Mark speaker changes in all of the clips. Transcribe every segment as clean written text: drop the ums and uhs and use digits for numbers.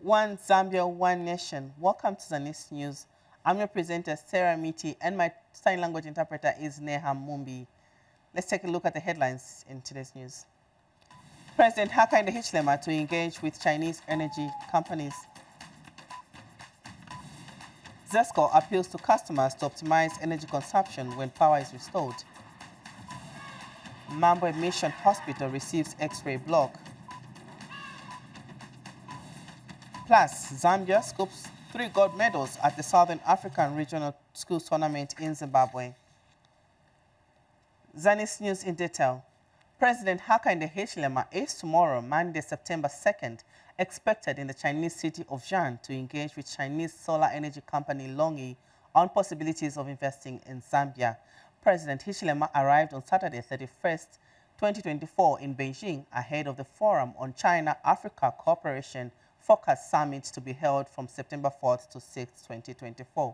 Speaker 1: One Zambia, one nation. Welcome to Zanis News. I'm your presenter, Sarah Miti, and my sign language interpreter is Neha Mumbi. Let's take a look at the headlines in today's news. President Hakainde Hichilema to engage with Chinese energy companies. ZESCO appeals to customers to optimize energy consumption when power is restored. Mambo Mission Hospital receives X-ray block. Plus, Zambia scoops 3 gold medals at the Southern African Regional Schools Tournament in Zimbabwe. Zanis News in detail. President Hakainde Hichilema is tomorrow, Monday, September 2nd, expected in the Chinese city of Jian to engage with Chinese solar energy company Longi on possibilities of investing in Zambia. President Hichilema arrived on Saturday, 31st, 2024 in Beijing ahead of the Forum on China-Africa Cooperation Focus Summit to be held from September 4th to 6th, 2024.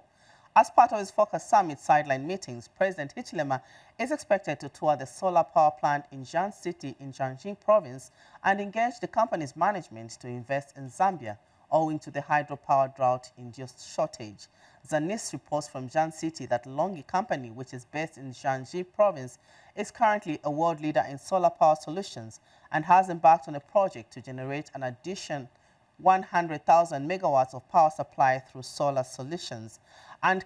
Speaker 1: As part of his Focus Summit sideline meetings, President Hichilema is expected to tour the solar power plant in Jian City in Jiangxi province and engage the company's management to invest in Zambia, owing to the hydropower drought-induced shortage. Zanis reports from Jian City that Longi Company, which is based in Jiangxi province, is currently a world leader in solar power solutions and has embarked on a project to generate an additional 100,000 megawatts of power supply through solar solutions. And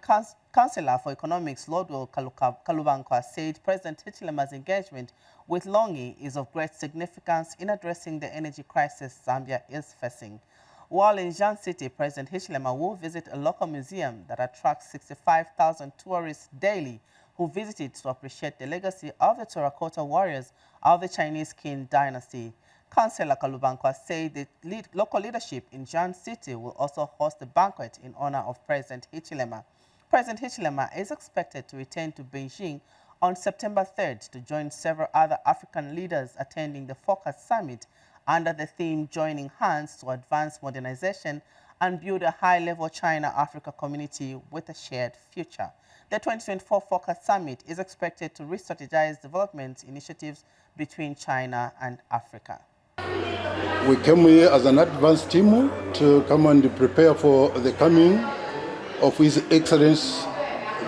Speaker 1: Councillor for Economics, Lordwell Kalubankwa, said President Hichilema's engagement with Longi is of great significance in addressing the energy crisis Zambia is facing. While in Jian City, President Hichilema will visit a local museum that attracts 65,000 tourists daily who visit it to appreciate the legacy of the terracotta warriors of the Chinese Qing dynasty. Councillor Kalubankwa said the local leadership in Jian City will also host a banquet in honor of President Hichilema. President Hichilema is expected to return to Beijing on September 3rd to join several other African leaders attending the Focus Summit under the theme Joining Hands to Advance Modernization and Build a High-Level China-Africa Community with a Shared Future. The 2024 Focus Summit is expected to re-strategize development initiatives between China and Africa.
Speaker 2: We came here as an advance team to come and prepare for the coming of His Excellency,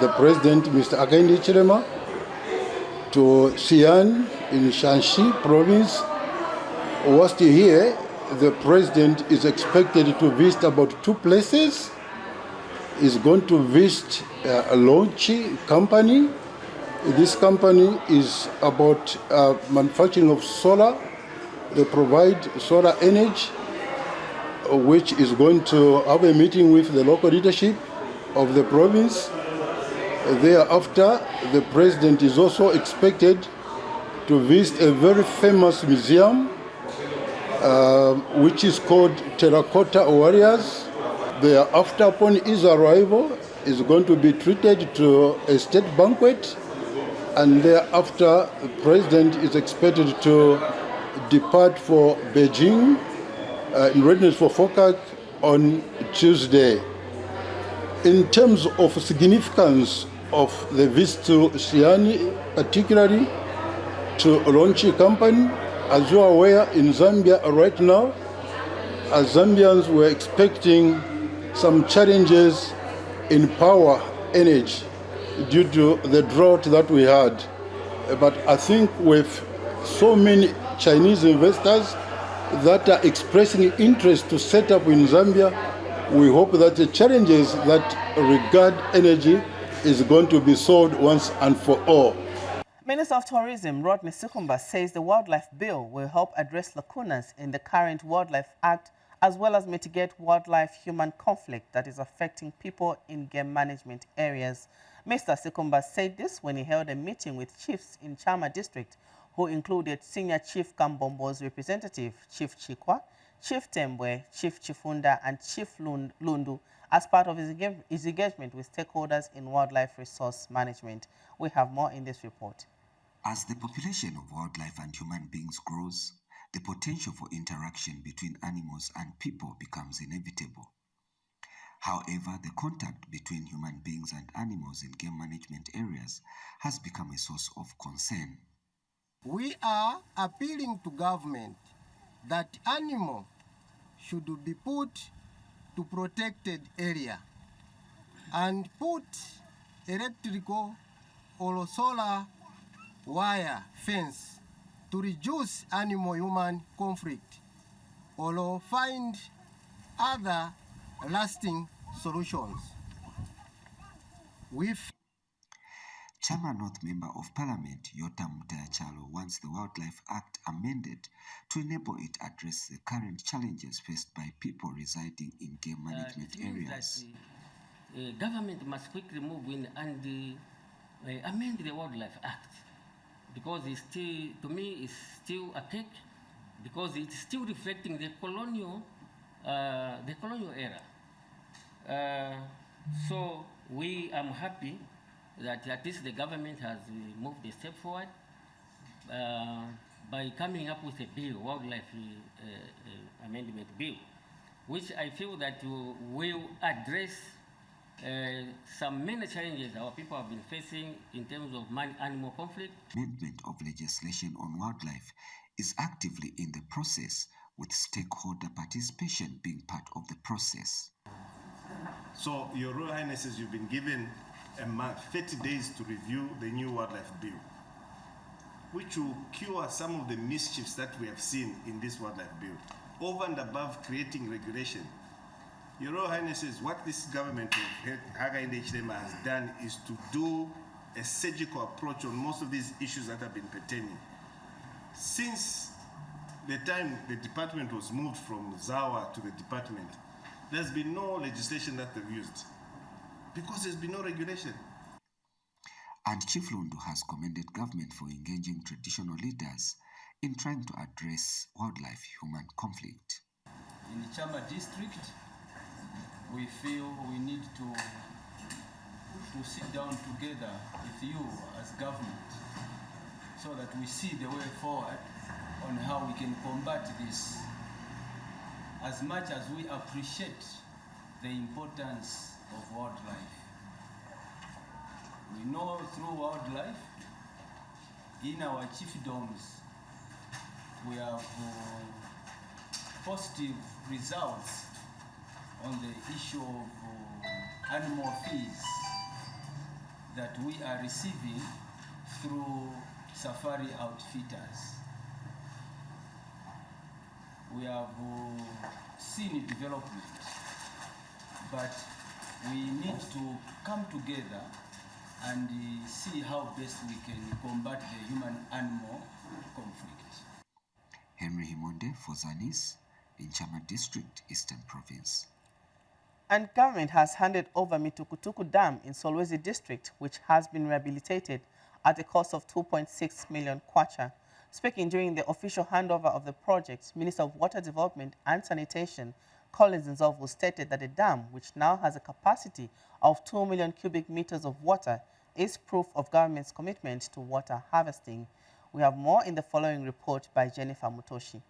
Speaker 2: the President, Mr. Hakainde Hichilema, to Xi'an in Shanxi province. Whilst here, the President is expected to visit about 2 places. He's going to visit a launch company. This company is about manufacturing of solar. They provide solar energy, which is going to have a meeting with the local leadership of the province. Thereafter, the President is also expected to visit a very famous museum, which is called Terracotta Warriors. Thereafter, upon his arrival, is going to be treated to a state banquet, and thereafter, the President is expected to depart for Beijing in readiness for Focus on Tuesday. In terms of significance of the visit to Xi'an, particularly to launch a company, as you are aware, in Zambia right now, as Zambians were expecting some challenges in power energy due to the drought that we had. But I think with so many Chinese investors that are expressing interest to set up in Zambia, we hope that the challenges that regard energy is going to be solved once and for all.
Speaker 1: Minister of Tourism, Rodney Sikumba, says the Wildlife Bill will help address lacunas in the current Wildlife Act, as well as mitigate wildlife-human conflict that is affecting people in game management areas. Mr. Sikumba said this when he held a meeting with chiefs in Chama District, who included Senior Chief Kambombo's representative, Chief Chikwa, Chief Tembwe, Chief Chifunda, and Chief Lundu, as part of his engagement with stakeholders in wildlife resource management. We have more in this report.
Speaker 3: As the population of wildlife and human beings grows, the potential for interaction between animals and people becomes inevitable. However, the contact between human beings and animals in game management areas has become a source of concern.
Speaker 4: We are appealing to government that animal should be put to protected area and put electrical or solar wire fence to reduce animal-human conflict or find other lasting solutions.
Speaker 3: Chama North Member of Parliament Yotam Mutayachalo wants the Wildlife Act amended to enable it address the current challenges faced by people residing in game management areas.
Speaker 5: The government must quickly move in and amend the Wildlife Act, because it's still, to me, it's still a cake, because it's still reflecting the colonial era. So I'm happy that at least the government has moved a step forward by coming up with a bill, Wildlife Amendment Bill, which I feel that will address some many challenges our people have been facing in terms of man-animal conflict.
Speaker 3: Amendment of legislation on wildlife is actively in the process, with stakeholder participation being part of the process.
Speaker 6: So, Your Royal Highnesses, you've been given a month, 30 days to review the new wildlife bill, which will cure some of the mischiefs that we have seen in this wildlife bill, over and above creating regulation. Your Royal Highnesses, what this government of Hakainde Hichilema has done is to do a surgical approach on most of these issues that have been pertaining. Since the time the department was moved from Zawa to the department, there's been no legislation that they've used, because there's been no regulation.
Speaker 3: And Chief Lundu has commended government for engaging traditional leaders in trying to address wildlife-human conflict.
Speaker 7: In the Chama district, we feel we need to sit down together with you as government so that we see the way forward on how we can combat this. As much as we appreciate the importance of wildlife, we know through wildlife, in our chiefdoms, we have positive results on the issue of animal fees that we are receiving through safari outfitters. We have seen development, but we need to come together and see how best we can combat the human-animal conflict.
Speaker 3: Henry Himonde for Zanis in Chama District, Eastern Province.
Speaker 1: And government has handed over Mitukutuku Dam in Solwezi District, which has been rehabilitated at a cost of 2.6 million kwacha. Speaking during the official handover of the project, Minister of Water Development and Sanitation, Collins Nzovu, stated that the dam, which now has a capacity of 2 million cubic meters of water, is proof of government's commitment to water harvesting. We have more in the following report by Jennifer Mutoshi.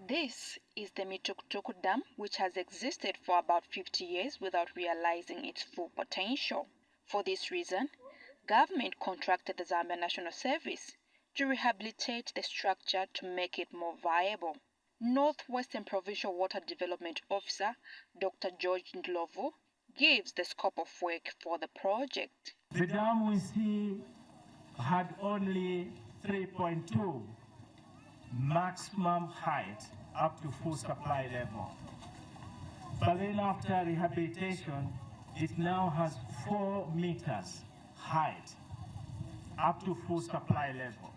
Speaker 8: This is the Mitukutuku Dam, which has existed for about 50 years without realizing its full potential. For this reason, government contracted the Zambia National Service to rehabilitate the structure to make it more viable. Northwestern Provincial Water Development Officer, Dr. George Ndlovu, gives the scope of work for the project.
Speaker 9: The dam we see had only 3.2 maximum height up to full supply level. But then after rehabilitation, it now has 4 meters height up to full supply level.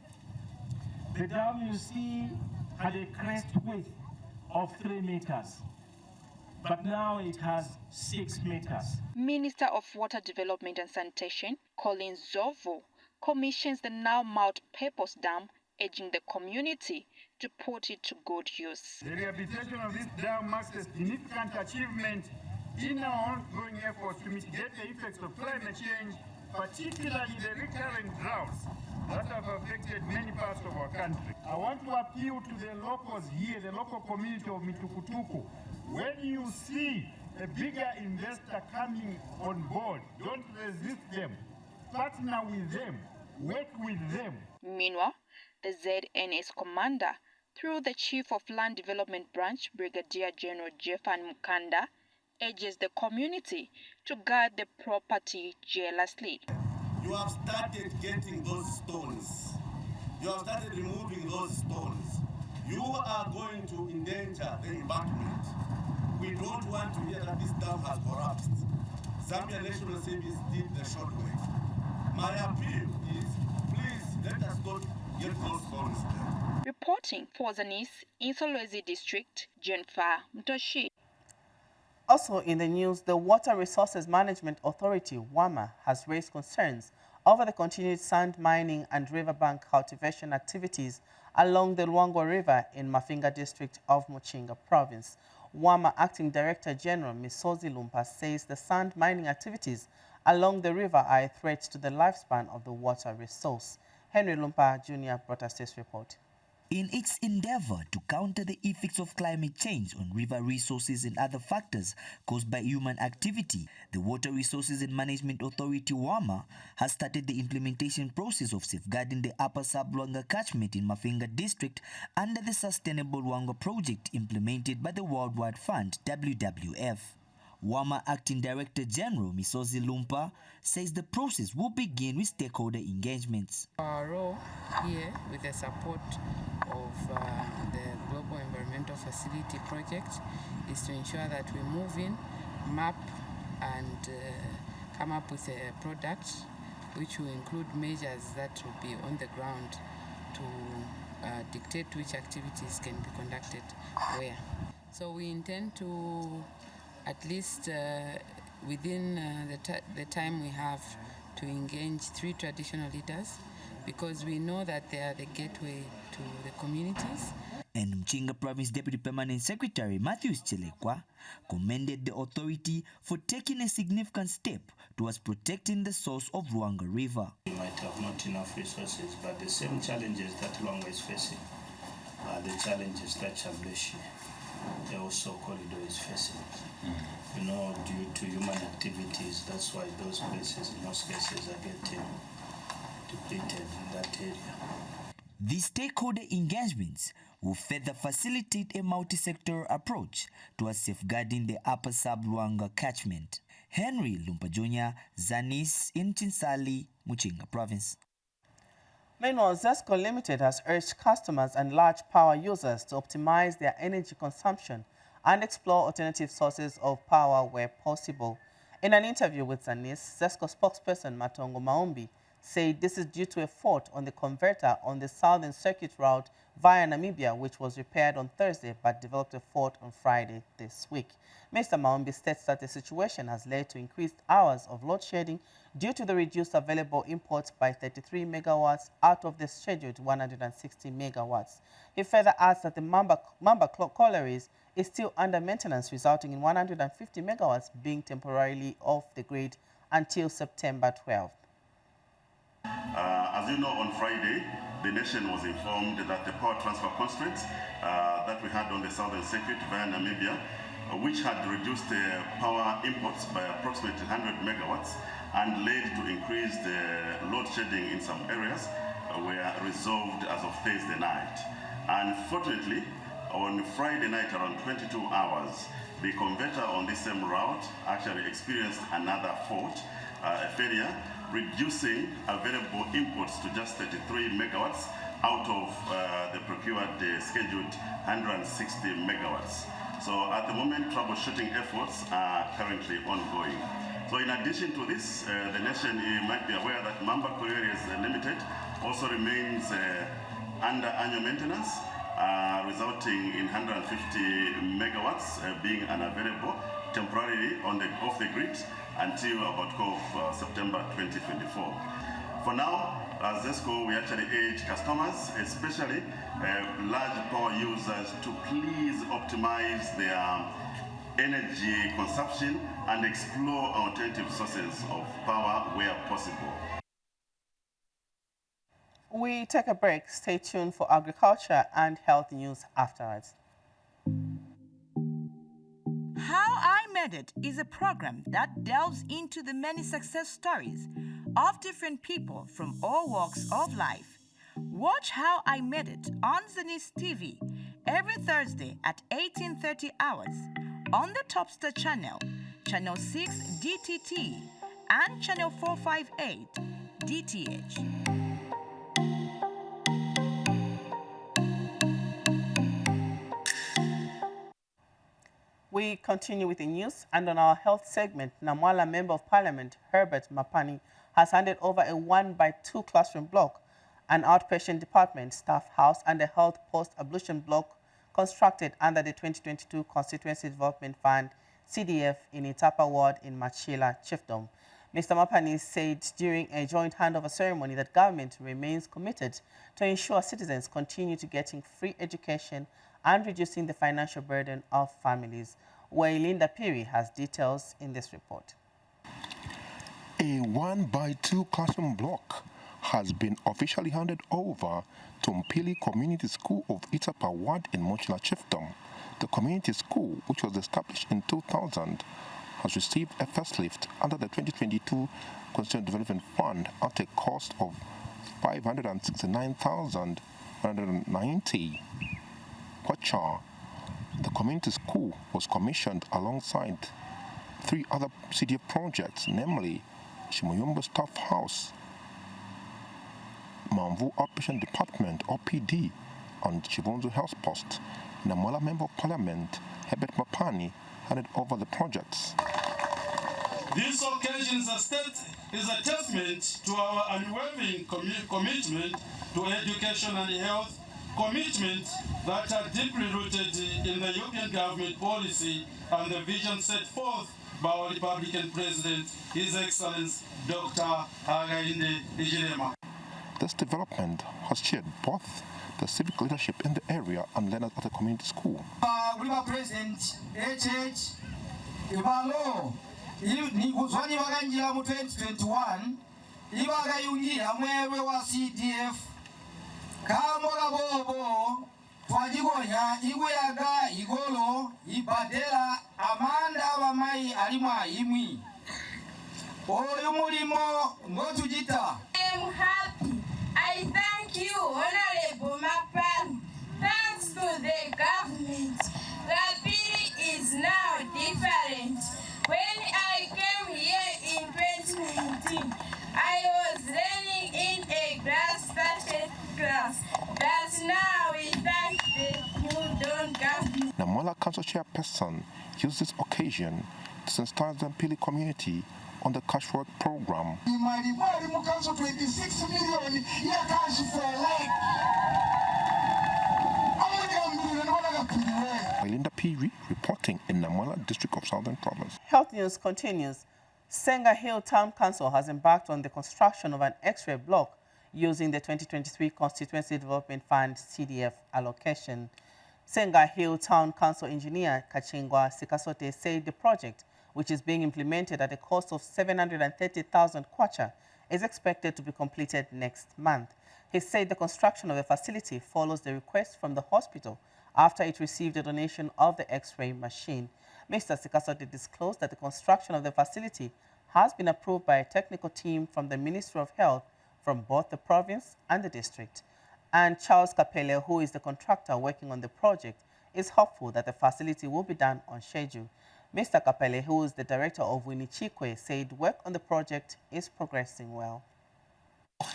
Speaker 9: The dam you see had a crest width of 3 meters, but now it has 6 meters.
Speaker 8: Minister of Water Development and Sanitation, Collins Nzovu, commissions the now multi-purpose dam, urging the community to put it to good use.
Speaker 9: The rehabilitation of this dam marks a significant achievement in our ongoing efforts to mitigate the effects of climate change, particularly the recurrent droughts that have affected many parts of our country. I want to appeal to the locals here, the local community of Mitukutuku. When you see a bigger investor coming on board, don't resist them. Partner with them. Work with them.
Speaker 8: Meanwhile, the ZNS commander, through the Chief of Land Development Branch, Brigadier General Jeffan Mukanda, urges the community to guard the property jealously.
Speaker 10: You have started getting those stones. You have started removing those stones. You are going to endanger the embankment. We don't want to hear that this dam has collapsed. Zambia National Service did the short work. My appeal is, please let us not get those stones there.
Speaker 8: Reporting for Zanis in Solwezi District, Jennifer Mtoshi.
Speaker 1: Also in the news, the Water Resources Management Authority, WAMA, has raised concerns over the continued sand mining and riverbank cultivation activities along the Luangwa River in Mafinga District of Muchinga Province. WAMA Acting Director General Misozi Lumpa says the sand mining activities along the river are a threat to the lifespan of the water resource. Henry Lumpa Jr. brought us this report.
Speaker 11: In its endeavor to counter the effects of climate change on river resources and other factors caused by human activity, the Water Resources and Management Authority, WAMA, has started the implementation process of safeguarding the upper sub-Luangwa catchment in Mafinga District under the Sustainable Luangwa project implemented by the Worldwide Fund, WWF. WAMA Acting Director General Misozi Lumpa says the process will begin with stakeholder engagements.
Speaker 12: Our role here, with the support of the Global Environmental Facility Project, is to ensure that we move in, map and come up with a product which will include measures that will be on the ground to dictate which activities can be conducted where. So we intend to, at least within the time we have, to engage 3 traditional leaders, because we know that they are the gateway to the communities.
Speaker 11: And Mchinga Province Deputy Permanent Secretary Matthews Chelekwa commended the authority for taking a significant step towards protecting the source of Luangwa River.
Speaker 13: We might have not enough resources, but the same challenges that Luangwa is facing are the challenges that Chableshi, the also corridor, is facing. You know, due to human activities, that's why those places in most cases are getting depleted in that area.
Speaker 11: These stakeholder engagements will further facilitate a multi-sectoral approach towards safeguarding the upper sub-Luangwa catchment. Henry Lumpa Jr., Zanis in Chinsali, Muchinga Province.
Speaker 1: Meanwhile, Zesco Limited has urged customers and large power users to optimize their energy consumption and explore alternative sources of power where possible. In an interview with Zanis, Zesco spokesperson Matongo Maombi said this is due to a fault on the converter on the Southern Circuit route via Namibia, which was repaired on Thursday but developed a fault on Friday this week. Mr. Maombi states that the situation has led to increased hours of load shedding due to the reduced available imports by 33 megawatts out of the scheduled 160 megawatts. He further adds that the Mamba collieries is still under maintenance, resulting in 150 megawatts being temporarily off the grid until September 12th.
Speaker 14: As you know, on Friday, the nation was informed that the power transfer constraints that we had on the Southern Circuit via Namibia, which had reduced power imports by approximately 100 megawatts and led to increased load shedding in some areas, were resolved as of Thursday night. Unfortunately, on Friday night around 22 hours, the converter on this same route actually experienced another fault, a failure, reducing available imports to just 33 megawatts out of the procured scheduled 160 megawatts. So at the moment, troubleshooting efforts are currently ongoing. So in addition to this, the nation, you might be aware that Mamba Collieries Limited also remains under annual maintenance, resulting in 150 megawatts being unavailable temporarily off the grid until about September 2024. For now, as Zesco, we actually urge customers, especially large power users, to please optimize their energy consumption and explore alternative sources of power where possible.
Speaker 1: We take a break. Stay tuned for agriculture and health news afterwards.
Speaker 15: How I Made It is a program that delves into the many success stories of different people from all walks of life. Watch How I Made It on Zanis TV every Thursday at 18:30 hours on the Topstar channel, Channel 6 DTT, and Channel 458 DTH.
Speaker 1: We continue with the news, and on our health segment, Namwala Member of Parliament Herbert Mapani has handed over a 1x2 classroom block, an outpatient department, staff house, and a health post-ablution block constructed under the 2022 Constituency Development Fund, CDF, in Itapa Ward in Machila Chiefdom. Mr. Mapani said during a joint handover ceremony that government remains committed to ensure citizens continue to getting free education and reducing the financial burden of families. Wailinda Piri has details in this report.
Speaker 16: A 1x2 classroom block has been officially handed over to Mpili Community School of Itapa Ward in Mochila Chiefdom. The community school, which was established in 2000, has received a first lift under the 2022 Constituent Development Fund at a cost of 569,190 kwacha. The community school was commissioned alongside 3 other CDF projects, namely Shimoyumbo Staff House, Mamvu Outpatient Department, OPD, and Chibonzo Health Post. Namwala Member of Parliament Herbert Mapani handed over the projects.
Speaker 9: This occasion is a testament to our unwavering commitment to education and health, commitment that are deeply rooted in the European government policy and the vision set forth by our Republican President, His Excellency Dr. Hakainde Hichilema.
Speaker 16: This development has cheered both the civic leadership in the area and learners at the community school.
Speaker 17: President HH Ibalo nikuzwani wakanjira mu 2021 ibakayungira mwewe wa CDF kamola bobo twajikonya ikuyaga igolo ibadela amanda abamayi alimwa imwi oyo mulimo ngotujita.
Speaker 18: I am happy. I thank you, Honorable Mapani. Thanks to the government, Rapiri is now different. When I came here in 2019, I was learning in a grass-started class. But now we thank the new Don government.
Speaker 16: Namwala Council Chairperson used this occasion to sensitize the Mpili community on the cash work program.
Speaker 17: Council 26 million cash for life.
Speaker 16: Wailinda Piri reporting in Namwala District of Southern Province.
Speaker 1: Health news continues. Senga Hill Town Council has embarked on the construction of an X-ray block using the 2023 Constituency Development Fund CDF allocation. Senga Hill Town Council engineer Kachingwa Sikasote said the project, which is being implemented at a cost of 730,000 kwacha, is expected to be completed next month. He said the construction of the facility follows the request from the hospital after it received a donation of the X-ray machine. Mr. Sikasote disclosed that the construction of the facility has been approved by a technical team from the Ministry of Health from both the province and the district. And Charles Capelle, who is the contractor working on the project, is hopeful that the facility will be done on schedule. Mr. Capelle, who is the director of Winichikwe, said work on the project is progressing well.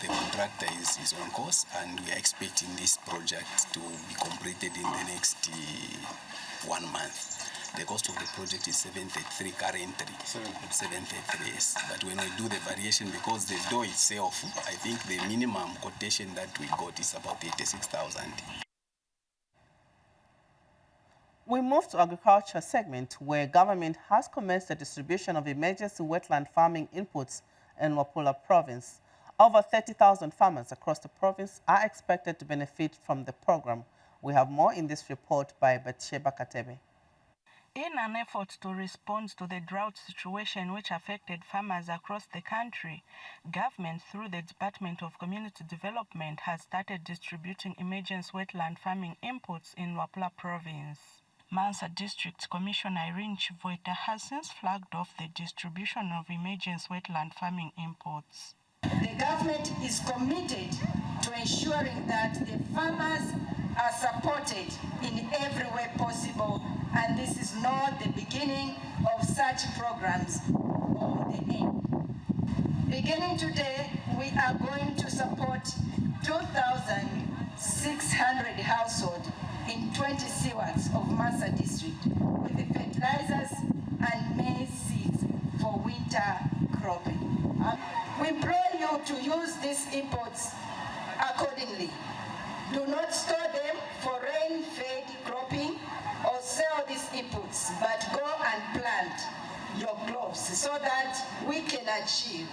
Speaker 19: The contractor is on course, and we are expecting this project to be completed in the next 1 month. The cost of the project is 733 currently. 733, yes. But when we do the variation, because the door itself, I think the minimum quotation that we got is about 86,000.
Speaker 1: We move to agriculture segment, where government has commenced the distribution of emergency wetland farming inputs in Wapula province. Over 30,000 farmers across the province are expected to benefit from the program. We have more in this report by Batsheba Katebe.
Speaker 20: In an effort to respond to the drought situation which affected farmers across the country, government through the Department of Community Development has started distributing emergency wetland farming inputs in Wapula province. Mansa District Commissioner Irene Chivoita has since flagged off the distribution of emergency wetland farming inputs.
Speaker 21: The government is committed to ensuring that the farmers are supported in every way possible, and this is not the beginning of such programs or the end. Beginning today, we are going to support 2,600 households in 20 sewers of Massa district with the fertilizers and maize seeds for winter cropping. We implore you to use these imports accordingly. Do not store them for rain-fed cropping or sell these inputs, but go and plant your crops so that we can achieve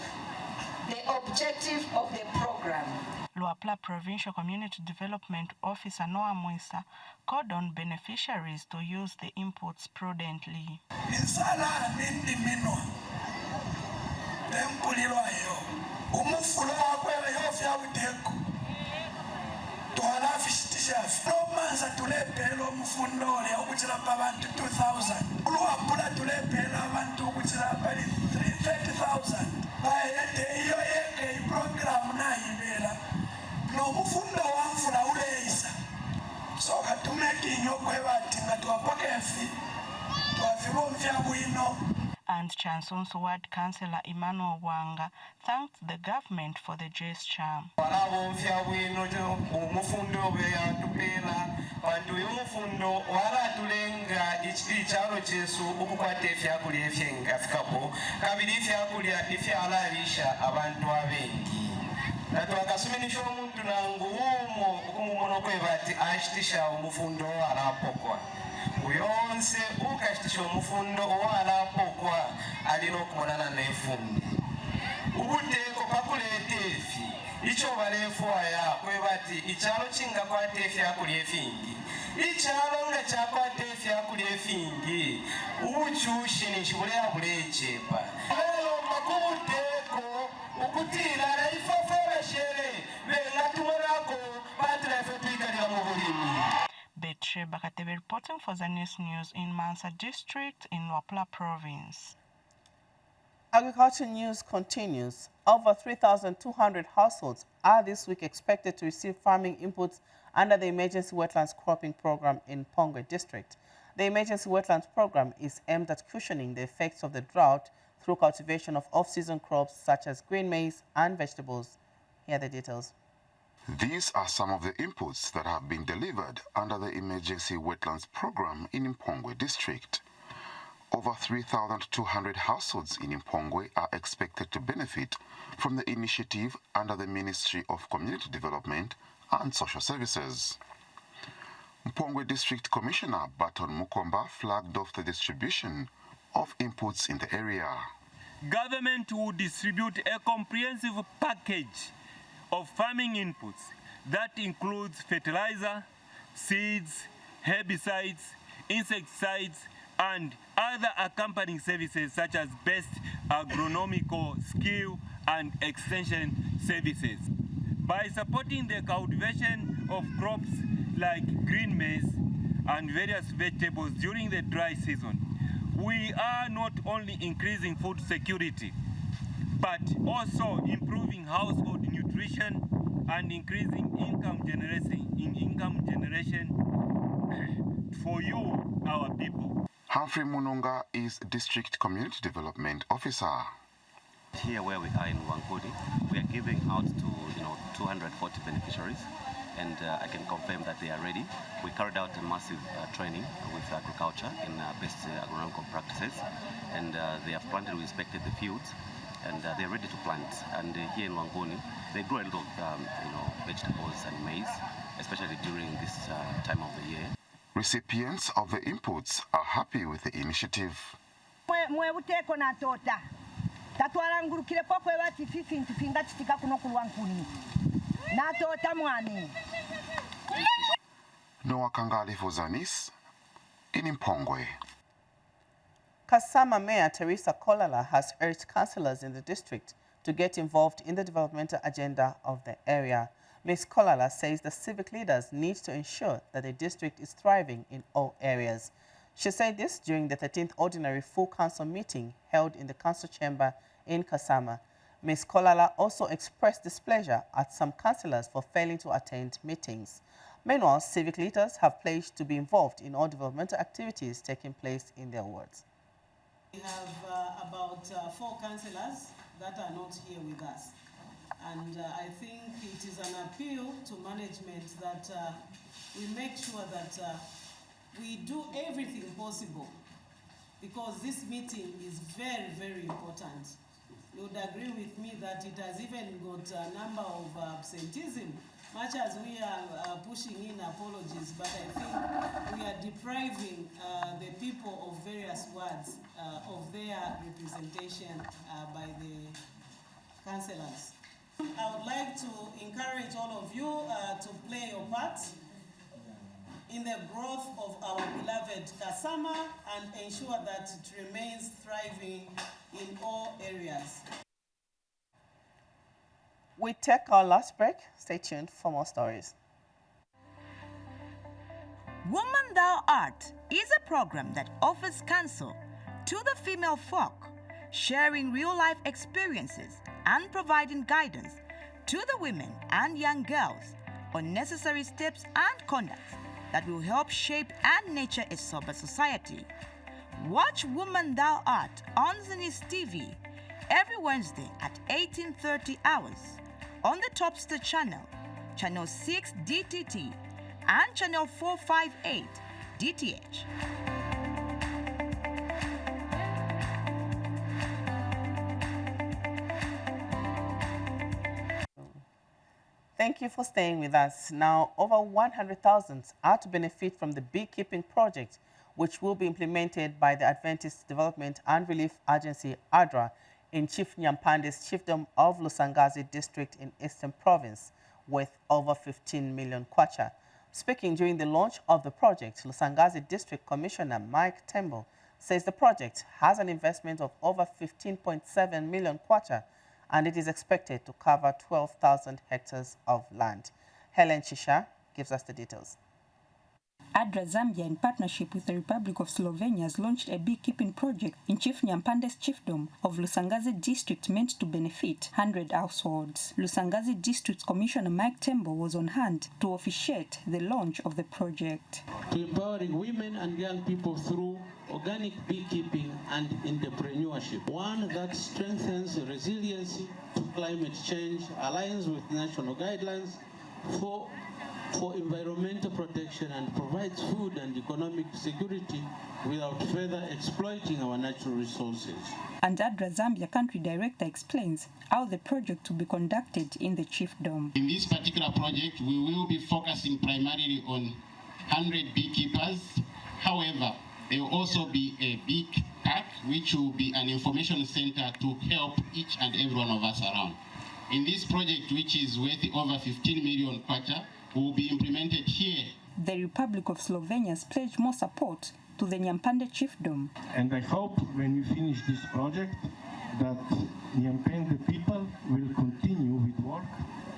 Speaker 21: the objective of the program.
Speaker 20: Luapula Provincial Community Development Officer Noah Mwisa called on beneficiaries to use the inputs prudently.
Speaker 22: Romanza tulepela omufundo ole okuchirapa abantu 2,000 Luapula tulepela abantu okuchirapa 30,000 bayete iyo yeke program nayibela nomufundo wamfula uleisa so katumekinyo kwebati nga twapokefi twafibomvya bwino.
Speaker 20: And Chanson's Ward Councillor Emmanuel Wanga thanked the government for the gesture.
Speaker 23: Uyonse ukashtisha omufundo owala pokwa alino kumonana nefundi ubuteko pakuleta efi icho balefu aya kwebati ichalo chinga kwata efi akuli efingi ichalo nga chakwata efi akuli efingi ubuchushi nishibule abulechepa lelo makubuteko ukutira raifafobeshere venga tumorako batrefe twigalira mu bulimi.
Speaker 20: Betche Bakatebe reporting for Zanis News in Mansa District in Luapula Province.
Speaker 1: Agriculture news continues. Over 3,200 households are this week expected to receive farming inputs under the Emergency Wetlands Cropping Program in Pongwe District. The Emergency Wetlands Program is aimed at cushioning the effects of the drought through cultivation of off-season crops such as green maize and vegetables. Here are the details.
Speaker 16: These are some of the inputs that have been delivered under the Emergency Wetlands Program in Mpongwe District. Over 3,200 households in Mpongwe are expected to benefit from the initiative under the Ministry of Community Development and Social Services. Mpongwe District Commissioner Baton Mukomba flagged off the distribution of inputs in the area.
Speaker 24: Government will distribute a comprehensive package of farming inputs that includes fertilizer, seeds, herbicides, insecticides, and other accompanying services such as best agronomical skill and extension services. By supporting the cultivation of crops like green maize and various vegetables during the dry season, we are not only increasing food security, but also improving household nutrition and increasing income generation for you, our people.
Speaker 16: Humphrey Mununga is District Community Development Officer.
Speaker 25: Here where we are in Wangudi, we are giving out to 240 beneficiaries, and I can confirm that they are ready. We carried out a massive training with agriculture in best agronomical practices, and they have planted, we inspected the fields, and they're ready to plant. And here in Wanguni, they grow a lot of vegetables and maize, especially during this time of the year.
Speaker 16: Recipients of the inputs are happy with the initiative. Noah Kangali for Zanis in Mpongwe.
Speaker 1: Kasama Mayor Teresa Kolala has urged councillors in the district to get involved in the developmental agenda of the area. Ms. Kolala says the civic leaders need to ensure that the district is thriving in all areas. She said this during the 13th Ordinary Full Council meeting held in the council chamber in Kasama. Ms. Kolala also expressed displeasure at some councillors for failing to attend meetings. Meanwhile, civic leaders have pledged to be involved in all developmental activities taking place in their wards.
Speaker 2: We have about 4 councillors that are not here with us. And I think it is an appeal to management that we make sure that we do everything possible, because this meeting is very, very important. You would agree with me that it has even got a number of absenteeism, much as we are pushing in apologies, but I think we are depriving the people of various wards of their representation by the councillors. I would like to encourage all of you to play your part in the growth of our beloved Kasama and ensure that it remains thriving in all areas.
Speaker 1: We take our last break. Stay tuned for more stories.
Speaker 15: Woman Thou Art is a program that offers counsel to the female folk, sharing real-life experiences and providing guidance to the women and young girls on necessary steps and conducts that will help shape and nurture a sober society. Watch Woman Thou Art on Zanis TV every Wednesday at 18:30 hours on the Topster channel, channel 6 DTT, and channel 458 DTH.
Speaker 1: Thank you for staying with us. Now, over 100,000 are to benefit from the beekeeping project, which will be implemented by the Adventist Development and Relief Agency, ADRA, in Chief Nyampande's chiefdom of Lusangazi district in Eastern Province, with over 15 million kwacha. Speaking during the launch of the project, Lusangazi District Commissioner Mike Tembo says the project has an investment of over 15.7 million kwacha, and it is expected to cover 12,000 hectares of land. Helen Chisha gives us the details.
Speaker 4: ADRA Zambia, in partnership with the Republic of Slovenia, has launched a beekeeping project in Chief Nyampande's chiefdom of Lusangazi district meant to benefit 100 households. Lusangazi District Commissioner Mike Tembo was on hand to officiate the launch of the project.
Speaker 5: To empowering women and young people through organic beekeeping and entrepreneurship, one that strengthens resiliency to climate change, aligns with national guidelines for environmental protection, and provides food and economic security without further exploiting our natural resources.
Speaker 4: And ADRA Zambia country director explains how the project will be conducted in the chiefdom.
Speaker 6: In this particular project, we will be focusing primarily on 100 beekeepers. However, there will also be a big park, which will be an information center to help each and every one of us around. In this project, which is worth over 15 million kwacha, will be implemented here.
Speaker 4: The Republic of Slovenia has pledged more support to the Nyampande chiefdom.
Speaker 5: And I hope when we finish this project that Nyampande people will continue with work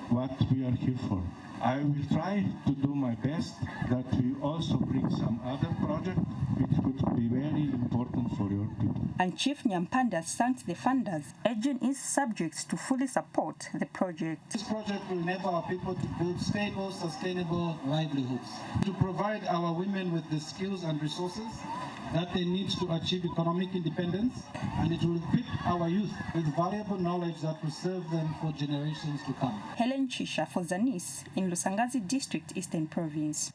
Speaker 5: what we are here for. I will try to do my best that we also bring some other project which would be very important for your people.
Speaker 4: And Chief Nyampande thanked the funders, urging his subjects to fully support the project.
Speaker 7: This project will enable our people to build stable, sustainable livelihoods, to provide our women with the skills and resources that they need to achieve economic independence, and it will equip our youth with valuable knowledge that will serve them for generations to come.
Speaker 4: Helen Chisha for Zanis in Lusangazi District, Eastern Province.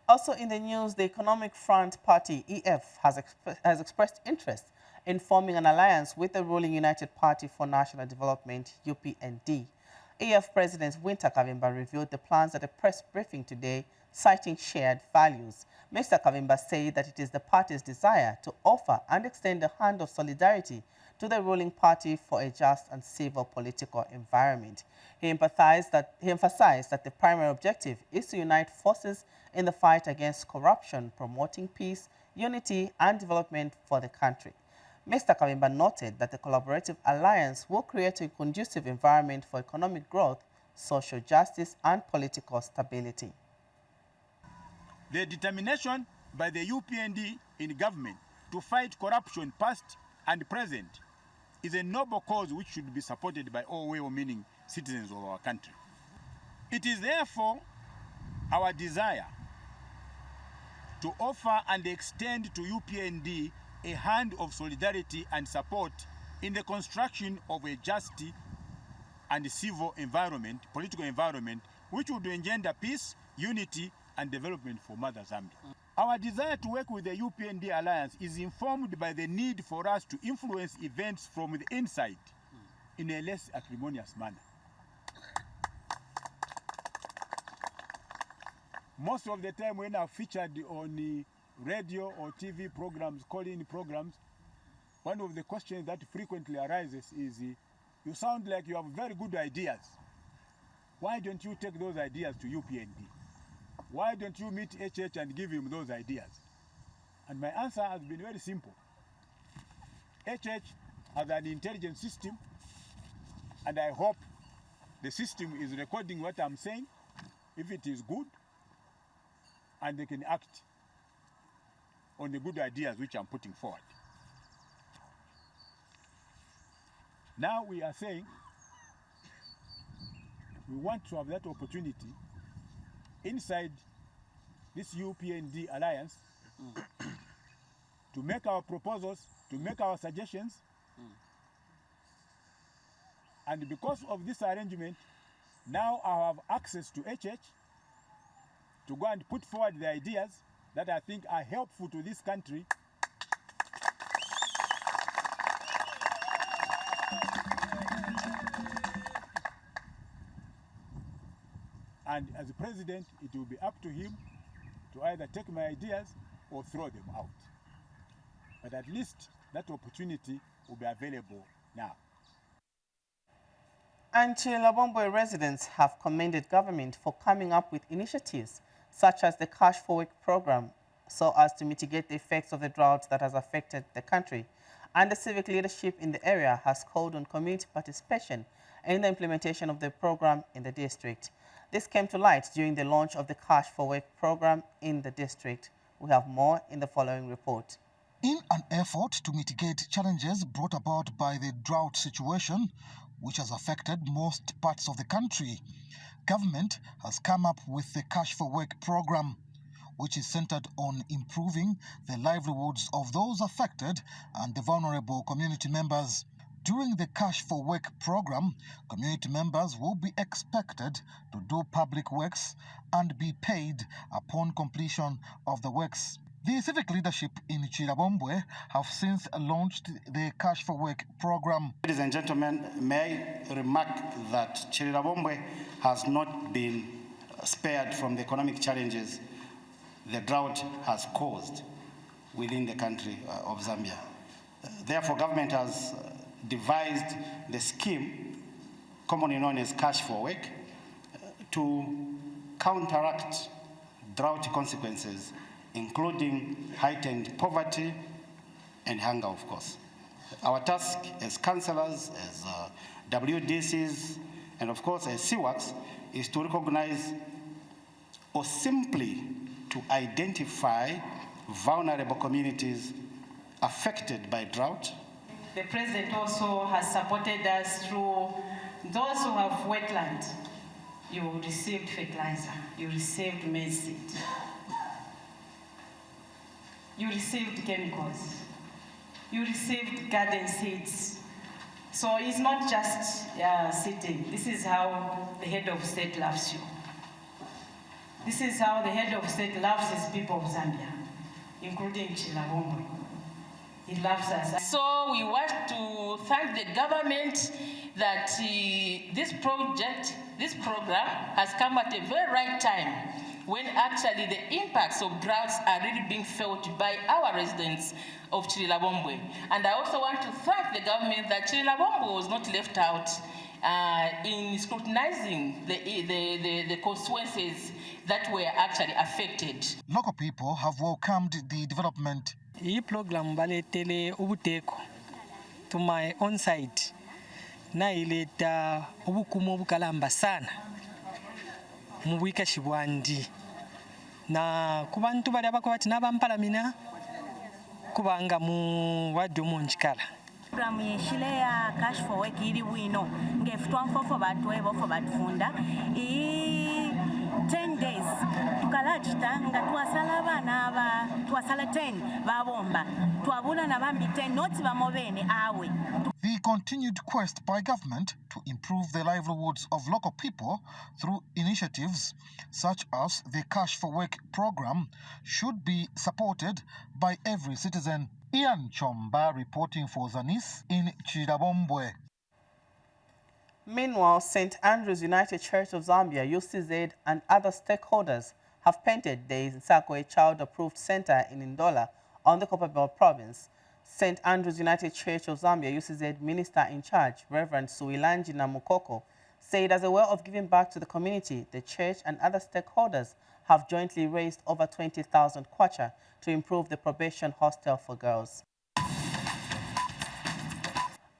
Speaker 1: Also in the news, the Economic Front Party, EF, has expressed interest in forming an alliance with the ruling United Party for National Development, UPND. EF President Winter Kavimba revealed the plans at a press briefing today, citing shared values. Mr. Kavimba said that it is the party's desire to offer and extend a hand of solidarity to the ruling party for a just and civil political environment. He emphasized that the primary objective is to unite forces in the fight against corruption, promoting peace, unity, and development for the country. Mr. Kavimba noted that the collaborative alliance will create a conducive environment for economic growth, social justice, and political stability.
Speaker 26: The determination by the UPND in government to fight corruption past and present is a noble cause which should be supported by all well-meaning citizens of our country. It is therefore our desire to offer and extend to UPND a hand of solidarity and support in the construction of a just and civil environment, political environment, which would engender peace, unity, and development for Mother Zambia. Our desire to work with the UPND Alliance is informed by the need for us to influence events from the inside in a less acrimonious manner. Most of the time when I've featured on the radio or TV programs, call-in programs, one of the questions that frequently arises is, you sound like you have very good ideas. Why don't you take those ideas to UPND? Why don't you meet HH and give him those ideas? And my answer has been very simple. HH has an intelligence system, and I hope the system is recording what I'm saying, if it is good, and they can act on the good ideas which I'm putting forward. Now we are saying we want to have that opportunity inside this UPND alliance to make our proposals, to make our suggestions. And because of this arrangement, now I have access to HH to go and put forward the ideas that I think are helpful to this country. And as the president, it will be up to him to either take my ideas or throw them out. But at least that opportunity will be available now.
Speaker 1: And Chilabomboy residents have commended government for coming up with initiatives such as the Cash for Work program so as to mitigate the effects of the drought that has affected the country. And the civic leadership in the area has called on community participation in the implementation of the program in the district. This came to light during the launch of the Cash for Work program in the district. We have more in the following report.
Speaker 3: In an effort to mitigate challenges brought about by the drought situation, which has affected most parts of the country, government has come up with the Cash for Work program, which is centered on improving the livelihoods of those affected and the vulnerable community members. During the Cash for Work program, community members will be expected to do public works and be paid upon completion of the works. The civic leadership in Chirabombwe have since launched the Cash for Work program.
Speaker 8: Ladies and gentlemen, may I remark that Chirabombwe has not been spared from the economic challenges the drought has caused within the country of Zambia. Therefore, government has devised the scheme, commonly known as Cash for Work, to counteract drought consequences, including heightened poverty and hunger, of course. Our task as councillors, as WDCs, and of course as CWACs, is to recognize or simply to identify vulnerable communities affected by drought.
Speaker 10: The president also has supported us through those who have wetland. You received fertilizer, you received maize seed, you received chemicals, you received garden seeds. So it's not just sitting. This is how the head of state loves you. This is how the head of state loves his people of Zambia, including Chilabombo. He loves us.
Speaker 11: So we want to thank the government that this program has come at a very right time when actually the impacts of droughts are really being felt by our residents of Chilabombo. And I also want to thank the government that Chilabombo was not left out in scrutinizing the consequences that were actually affected.
Speaker 3: Local people have welcomed the development.
Speaker 12: This program baletele ubuteko to my own side na ileta obukumu obukalamba sana mu bwikashi bwandi na ku bantu bali abako bati n'abampalamina kubanga mu wadde munjikala.
Speaker 13: Program yeshile ya Cash for Work iri wino ngefutwa mfofo batwe bofo batfunda 10 days tukalachita nga twasala abaana twasala 10 babomba twabula na bambi 10 noti bamobene awe.
Speaker 3: The continued quest by government to improve the livelihoods of local people through initiatives such as the Cash for Work program should be supported by every citizen. Ian Chomba reporting for Zanis in Chirabombwe.
Speaker 1: Meanwhile, St. Andrew's United Church of Zambia, UCZ, and other stakeholders have painted the Nsakwe Child-Approved Center in Ndola on the Copperbelt province. St. Andrew's United Church of Zambia, UCZ Minister in Charge, Reverend Suilanji Namukoko, said as a way of giving back to the community, the church and other stakeholders have jointly raised over 20,000 kwacha to improve the probation hostel for girls.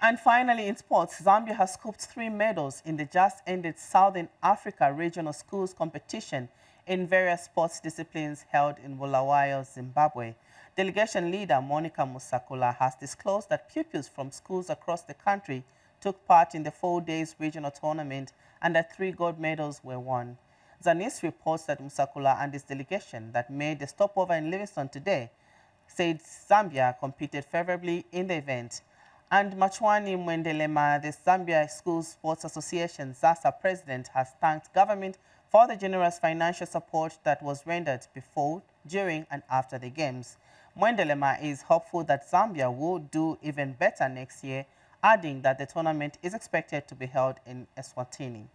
Speaker 1: And finally, in sports, Zambia has scooped 3 medals in the just-ended Southern Africa Regional Schools competition in various sports disciplines held in Bulawayo, Zimbabwe. Delegation leader Monica Musakula has disclosed that pupils from schools across the country took part in the 4-day regional tournament and that 3 gold medals were won. Zanis reports that Musakula and his delegation that made the stopover in Livingstone today said Zambia competed favorably in the event. And Machwani Mwendelema, the Zambia School Sports Association ZASA president, has thanked government for the generous financial support that was rendered before, during and after the Games. Mwendelema is hopeful that Zambia will do even better next year, adding that the tournament is expected to be held in Eswatini.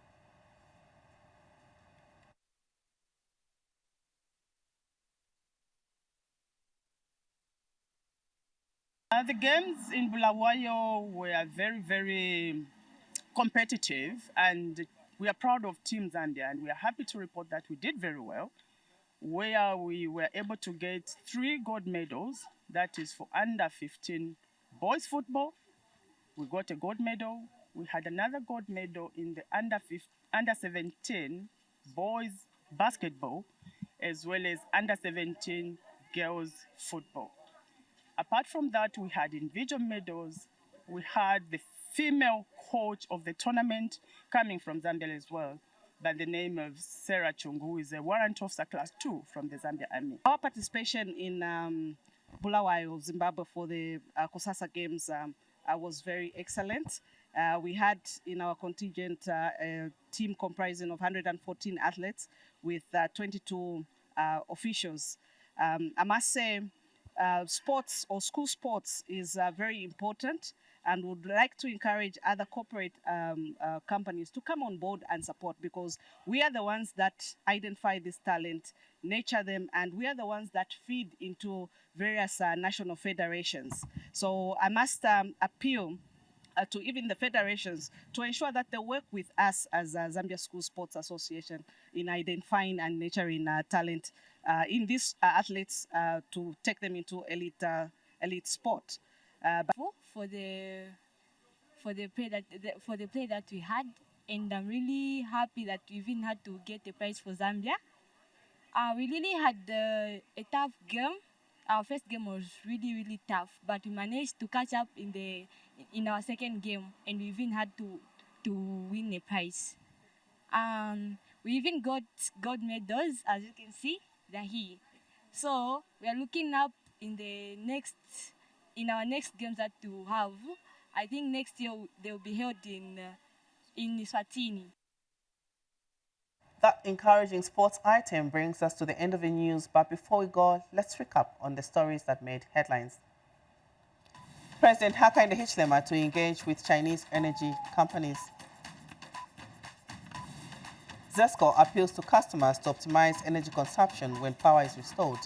Speaker 9: The games in Bulawayo were very, very competitive, and we are proud of Team Zambia, and we are happy to report that we did very well, where we were able to get 3 gold medals. That is for under 15 boys football. We got a gold medal. We had another gold medal in the under 17 boys basketball, as well as under 17 girls football. Apart from that, we had individual medals. We had the female coach of the tournament coming from Zambia as well, by the name of Sarah Chung, who is a warrant officer class 2 from the Zambia Army.
Speaker 14: Our participation in Bulawayo, Zimbabwe for the Kosasa Games was very excellent. We had in our contingent a team comprising of 114 athletes with 22 officials. I must say, sports or school sports is very important, and would like to encourage other corporate companies to come on board and support, because we are the ones that identify this talent, nurture them, and we are the ones that feed into various national federations. So I must appeal to even the federations to ensure that they work with us as Zambia School Sports Association in identifying and nurturing talent in these athletes to take them into elite sport.
Speaker 17: For the play that we had, and I'm really happy that we even had to get a prize for Zambia. We really had a tough game. Our first game was really, really tough, but we managed to catch up in our second game, and we even had to win a prize. We even got gold medals, as you can see, they're here. So we are looking up in our next games that we have. I think next year they will be held in Eswatini.
Speaker 1: That encouraging sports item brings us to the end of the news, but before we go, let's recap on the stories that made headlines. President Hakainde Hichilema to engage with Chinese energy companies. ZESCO appeals to customers to optimize energy consumption when power is restored.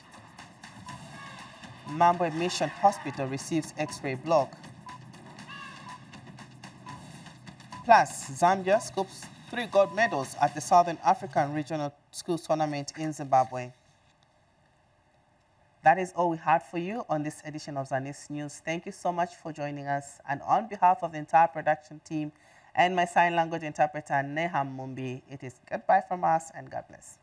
Speaker 1: Mambwe Mission Hospital receives X-ray block. Plus, Zambia scoops 3 gold medals at the Southern African Regional Schools Tournament in Zimbabwe. That is all we had for you on this edition of Zanis News. Thank you so much for joining us. And on behalf of the entire production team and my sign language interpreter, Neham Mumbi, it is goodbye from us and God bless.